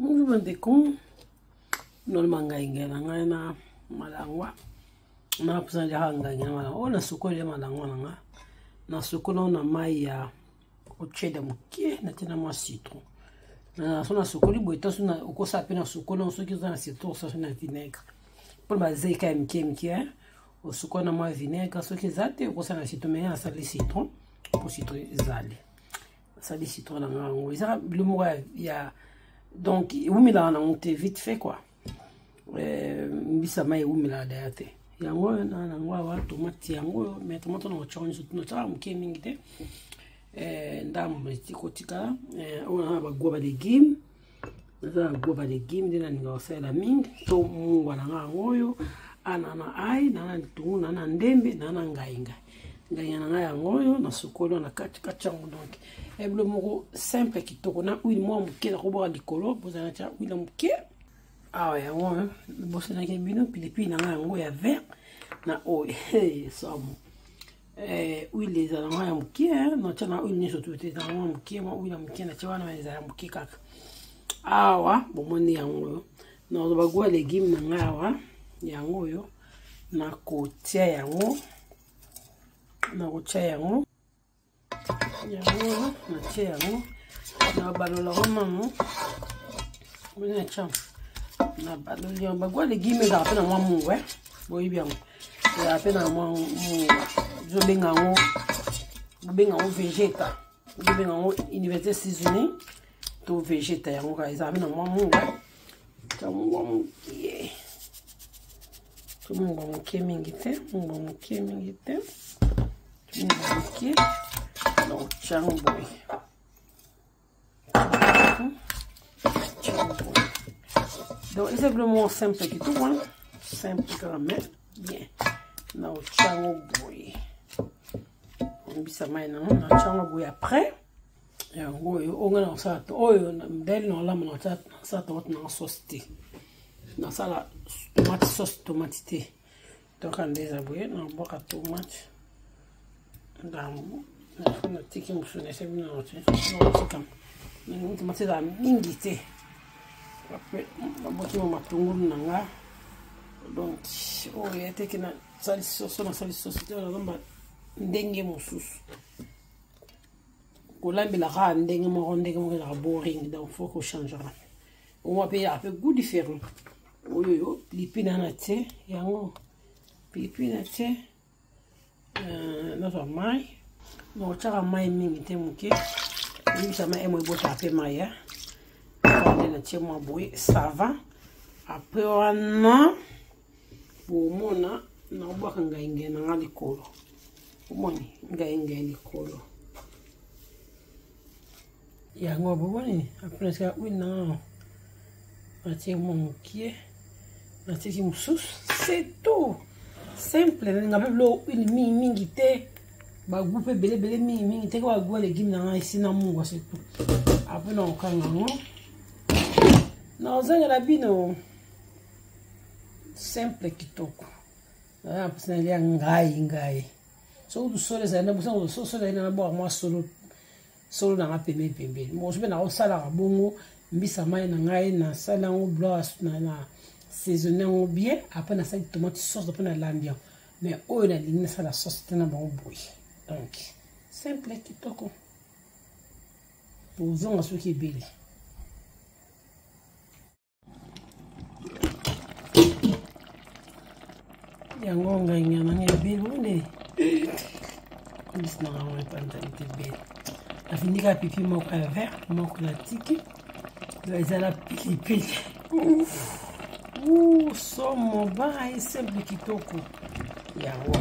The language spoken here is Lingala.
Bonjour bandeko. Non mangainga na ngai na malangwa. Na pesa ja hanga na malangwa. Ona sokole malangwa na nga. Na sokolo na mai ya ocheda mukie na tena mwa citron. Na sona sokoli boita sona okosa pe na sokolo soki za citron sa na vinaigre. Pour ma zeka mkie o sokolo na mwa vinaigre soki zate okosa na citron mais na sali citron pour citron zali. Sali citron na ngo. Isa le mot ya donc umila na monte vite fait quoi. Mbisa mai umila date. Yango na ngwa wa tomate yango mais tomate na choni sotuno cha mukie mingi te. Ndambo tikotika ona ba goba légumes. Za goba légumes dina ngosela mingi to mungwa na ngoyo anana ai na ntungu na ndembe na ngainga. Nganya na ngoyo na sokolo na katika ngo donc. Le mot simple qui tokona huile moi mukie na koboka likolo bozana cha huile mukie. Ah ouais, on bosse na kebino pilipili na ngo ya vert na oil somo. Huile za na mukie na chana huile ni surtout te na mukie ma huile mukie na chawana na za mukie kaka. Awa bomoni yango na bagwa légumes na ngawa yango yo na kotia yango na kotia yango na tia yango na balola romano bone cham na balola bagwa légumes za pena mwa mungwe boyi bien ya pena mwa zo benga ngo vegeta zo benga ngo université saisonnier to vegeta yango ka za pena mwa mungwe ta mungwa mukie to mungwa mukie mingi te mungwa mukie mingi te mungwa mukie no chamboy. Donc c'est vraiment simple qui tout hein, simple quand même bien. Na chamboy. On bisa mai na chamboy après. Ya ngoyo ongana sato oyo ndel no lama na sato na sauce té. Na sala tomate sauce tomate té. Donc on les aboué na boka tomate. Ndambo na tiki musune sebi na ote no tikam ni tomate da mingi te après boki mo matungulu nanga donc o yete kina sali sauce na sali sauce te na lamba ndenge mususu ko lambi la ra ndenge mo la boring donc faut qu'on change on va payer un peu goût différent oyo pilipina na te yango pilipina te notre mai no chaka mai mingi te muke ni sama emo bota pe mai ya on na chema boy ça va après on bomona na obaka ngainge na ngalikolo omoni ngainge likolo ya ngobo boni après ça oui non atie muke na tiki musus c'est tout simple ngabe lo une mingi te ba goupe belé mingi te ko agwa légumes na ici na mungwa surtout après na okanga ngo na ozanga la bino simple kitoko ah parce que ngai so du sole za na busa so sole na bo moi solo na pembe mo je na osala bongo mbisa mai na ngai na sala ngo blanche na saisonner bien après na sa tomate sauce après na l'ambiance mais on a dit ça la sauce tena bon boy donc simple kitoko pour zonga ce qui est belé yango nganya na ngebe bone bisna ngwa pantalité belle afindika pipi moko ya vert moko na tiki ezala pilipili somo ba simple kitoko yango